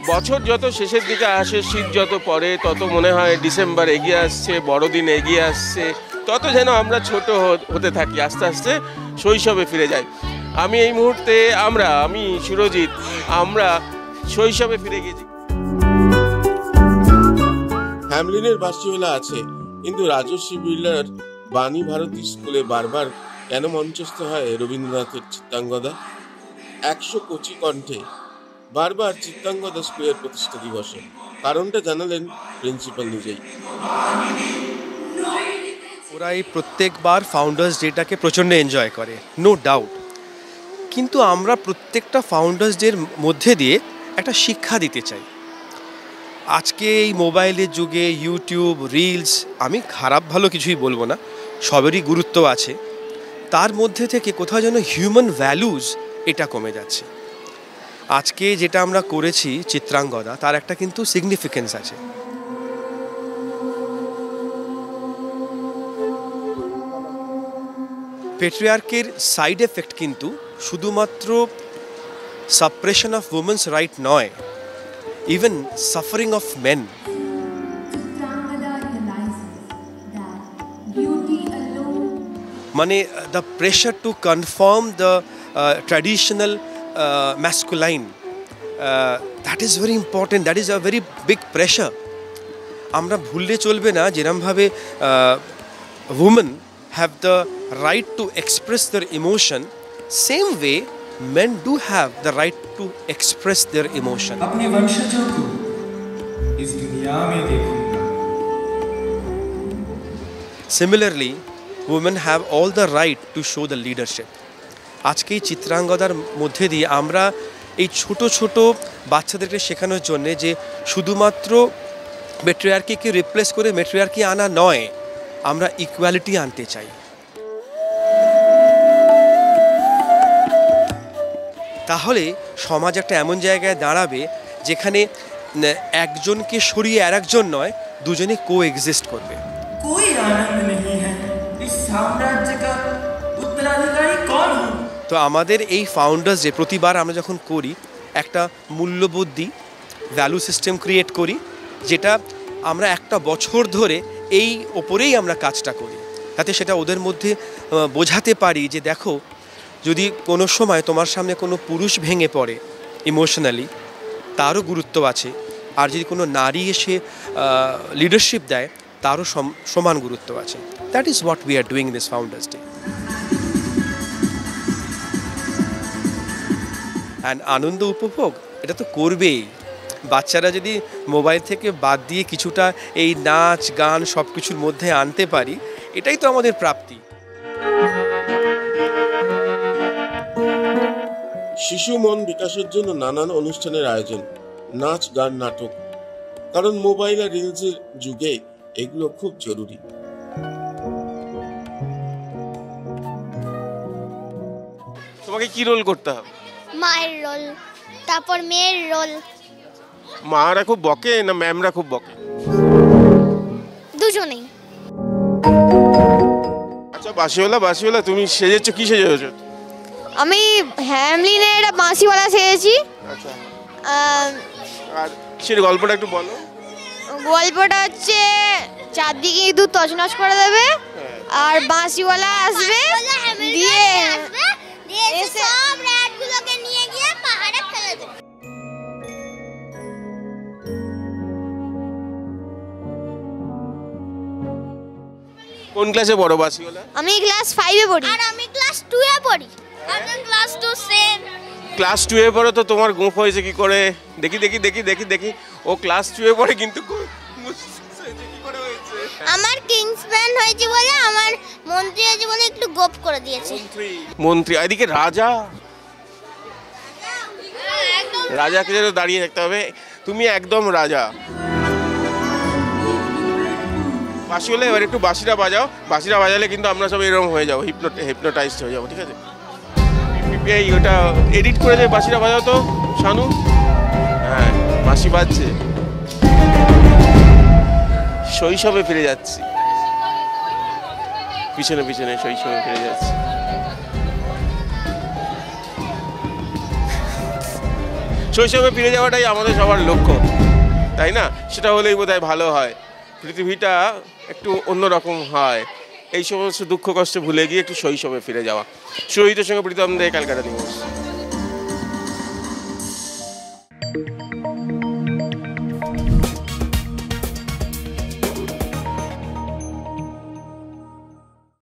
বছর যত শেষের দিকে আসে, শীত যত পড়ে, তত মনে হয় ডিসেম্বর এগিয়ে আসছে, বড়দিন এগিয়ে আসছে, তত যেন আমরা ছোট হতে থাকি, আস্তে আস্তে শৈশবে ফিরে যাই। আমি এই মুহূর্তে আমি সুরজিৎ, আমরা শৈশবে ফিরে গেছি। হ্যামলিনের বাসিওলা আছে, কিন্তু রাজশ্রী বিড়লার বাণী ভারতী স্কুলে বারবার কেন মঞ্চস্থ হয় রবীন্দ্রনাথের চিত্রাঙ্গদা? 100 কচি কণ্ঠে বারবার চিত্রাঙ্গদা স্কুলের প্রতিষ্ঠা দিবসে। কারণটা জানালেন প্রিন্সিপাল নিজেই। ওরা এই প্রত্যেকবার ফাউন্ডার্স ডেটাকে প্রচণ্ড এনজয় করে, নো ডাউট, কিন্তু আমরা প্রত্যেকটা ফাউন্ডার্স ডের মধ্যে দিয়ে একটা শিক্ষা দিতে চাই। আজকে এই মোবাইলের যুগে ইউটিউব, রিলস, আমি খারাপ ভালো কিছুই বলবো না, সবেরই গুরুত্ব আছে, তার মধ্যে থেকে কোথাও যেন হিউম্যান ভ্যালুজ এটা কমে যাচ্ছে। আজকে যেটা আমরা করেছি চিত্রাঙ্গদা, তার একটা কিন্তু সিগনিফিকেন্স আছে। পেট্রিয়ার্কের সাইড এফেক্ট কিন্তু শুধুমাত্র সাপ্রেশন অফ উমেন্স রাইট নয়, ইভেন সাফারিং অফ মেন। মানে the pressure to confirm the traditional masculine, that is very important, that is a very big pressure. আমরা ভুললে চলবে না যেরমভাবে women have the right to express their emotion, same way men do have the right to express their emotion. अपने वंशजों को इस दुनिया में देखूंगा. Similarly, women have all the right to show the leadership. আজকে এই চিত্রাঙ্গদার মধ্যে দিয়ে আমরা এই ছোট ছোট বাচ্চাদেরকে শেখানোর জন্য যে শুধুমাত্র মেট্রিয়ার্কিকে রিপ্লেস করে মেট্রিয়ার্কি আনা নয়, আমরা ইকুয়ালিটি আনতে চাই। তাহলে সমাজ একটা এমন জায়গায় দাঁড়াবে যেখানে একজনকে সরিয়ে আর একজন নয়, দুজনে কো এক্সিস্ট করবে। कोई आनंद नहीं है इस साम्राज्य का उत्तराधिकारी कौन हो? তো আমাদের এই ফাউন্ডার্স যে প্রতিবার আমরা যখন করি একটা মূল্যবোধি ভ্যালু সিস্টেম ক্রিয়েট করি, যেটা আমরা একটা বছর ধরে এই ওপরেই আমরা কাজটা করি, যাতে সেটা ওদের মধ্যে বোঝাতে পারি যে দেখো, যদি কোনো সময় তোমার সামনে কোনো পুরুষ ভেঙে পড়ে ইমোশনালি, তারও গুরুত্ব আছে, আর যদি কোনো নারী এসে লিডারশিপ দেয়, তারও সমান গুরুত্ব আছে। That is what we are doing this founders day. And আনন্দ উপভোগ এটা তো করবেই। বাচ্চারা যদি মোবাইল থেকে বাদ দিয়ে কিছুটা এই নাচ গান সব কিছুর মধ্যে আনতে পারি, এটাই তো আমাদের প্রাপ্তি। শিশু মন বিকাশের জন্য নানান অনুষ্ঠানের আয়োজন, নাচ গান নাটক, কারণ মোবাইল আর রিলসের যুগে এগুলো খুব জরুরি। তোমাকে কি রোল করতে হবে? মায়ের রোল, তারপর মেয়ের রোল। মারা খুব বকে না ম্যামরা খুব বকে? দুজনেই। আচ্ছা বাসিওয়ালা তুমি সেজেছো, কি সেজেছো? আমি হ্যামলিনের একটা বাঁশিওয়ালা সেজেছি। আচ্ছা, আর কিসের গল্পটা একটু বলো। গল্পটা হচ্ছে চারদিকে ইঁদুর তছনছ করে দেবে, আর বাঁশিওয়ালা আসবে, দিয়ে এসে সব রাতগুলোকে নিয়ে গিয়ে পাহাড়ে ফেলে দেবে। কোন ক্লাসে পড়ো বাসিওয়ালা? আমি ক্লাস 5 এ পড়ি। আর আমি ক্লাস 2 এ পড়ি। আমি ক্লাস 2 সেম। ক্লাস 2 এ পড়ো তো তোমার গোঁফ হয়েছে কি করে? দেখি ও ক্লাস 2 এ পড়ে কিন্তু আমার কিংসম্যান হয়েছে বলে, আমার মন্ত্রী হয়েছে বলে একটু গোপ করে দিয়েছে। মন্ত্রী এদিকে রাজাকে যেন দাঁড়িয়ে থাকতে হবে, তুমি একদম রাজা। বাঁশিওয়ালা এবার একটু বাঁশিটা বাজাও, বাঁশিটা বাজালে কিন্তু আমরা সব এরকম হয়ে যাবো, হিপনোটাইজড হয়ে যাবো, ঠিক আছে? এই ওটা এডিট করে দেয়, বাঁশিটা বাজাও তো শানু। হ্যাঁ, বাঁশি বাজছে। শৈশবে ফিরে যাচ্ছি, পিছনে শৈশবে ফিরে যাচ্ছি। শৈশবে ফিরে যাওয়াটাই আমাদের সবার লক্ষ্য, তাই না? সেটা হলেই বোধহয় ভালো হয়, পৃথিবীটা একটু অন্যরকম হয়। এই সমস্ত দুঃখ কষ্ট ভুলে গিয়ে একটু শৈশবে ফিরে যাওয়া। সুরজিতের সঙ্গে প্রীতম দে, ক্যালকাটা নিউজ।